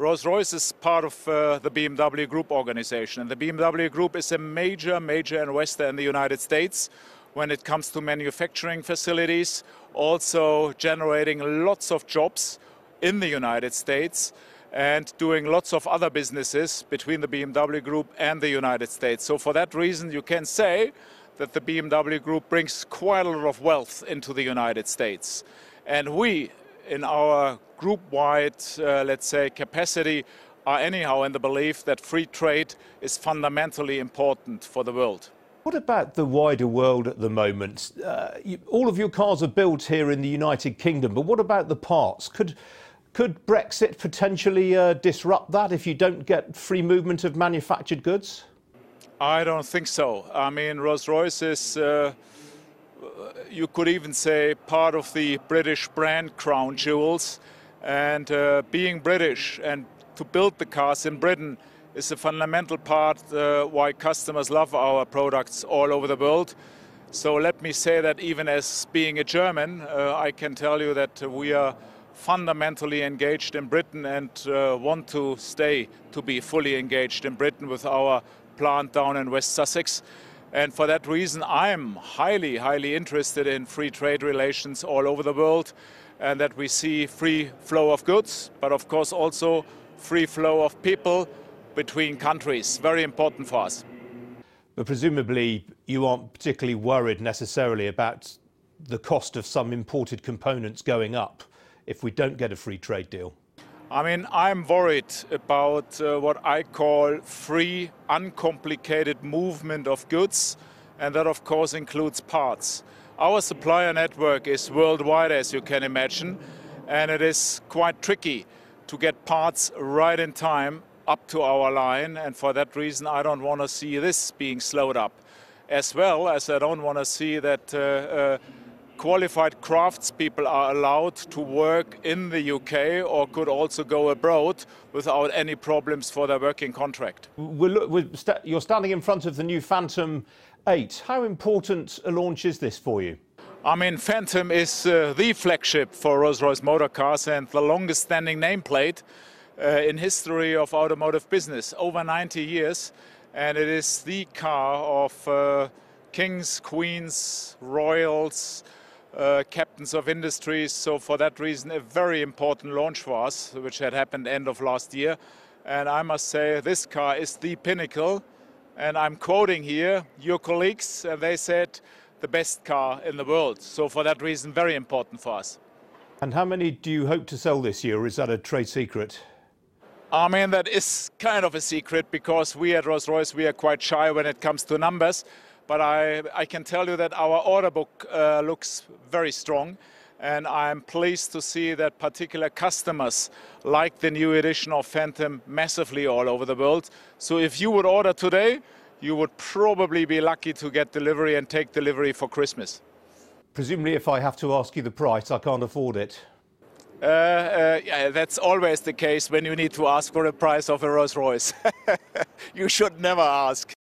Rolls-Royce is part of the BMW Group organization, and the BMW Group is a major investor in the United States when it comes to manufacturing facilities, also generating lots of jobs in the United States and doing lots of other businesses between the BMW Group and the United States. So for that reason, you can say that the BMW Group brings quite a lot of wealth into the United States. And we, in our group-wide, let's say, capacity, are anyhow in the belief that free trade is fundamentally important for the world. What about the wider world at the moment? All of your cars are built here in the United Kingdom, but what about the parts? Could Brexit potentially disrupt that if you don't get free movement of manufactured goods? I don't think so. I mean, Rolls-Royce is, you could even say, part of the British brand crown jewels. And being British and to build the cars in Britain is a fundamental part why customers love our products all over the world. So let me say that even as being a German, I can tell you that we are fundamentally engaged in Britain and want to stay to be fully engaged in Britain with our plant down in West Sussex. And for that reason, I'm highly interested in free trade relations all over the world, and that we see free flow of goods, but of course also free flow of people between countries. Very important for us. But presumably you aren't particularly worried necessarily about the cost of some imported components going up if we don't get a free trade deal. I mean, I'm worried about what I call free, uncomplicated movement of goods, and that of course includes parts. Our supplier network is worldwide, as you can imagine, and it is quite tricky to get parts right in time up to our line, and for that reason I don't want to see this being slowed up. As well as I don't want to see that qualified craftspeople are allowed to work in the UK or could also go abroad without any problems for their working contract. You're standing in front of the new Phantom 8. How important a launch is this for you? I mean, Phantom is the flagship for Rolls-Royce motor cars and the longest standing nameplate in history of automotive business, over 90 years. And it is the car of kings, queens, royals, captains of industries. So for that reason, a very important launch for us, which had happened end of last year. And I must say, this car is the pinnacle. And I'm quoting here your colleagues, and they said the best car in the world. So for that reason, very important for us. And how many do you hope to sell this year, or is that a trade secret? I mean, that is kind of a secret because we at Rolls-Royce, we are quite shy when it comes to numbers. But I can tell you that our order book looks very strong. And I'm pleased to see that particular customers like the new edition of Phantom massively all over the world. So if you would order today, you would probably be lucky to get delivery and take delivery for Christmas. Presumably if I have to ask you the price, I can't afford it. Yeah, that's always the case when you need to ask for a price of a Rolls-Royce. You should never ask.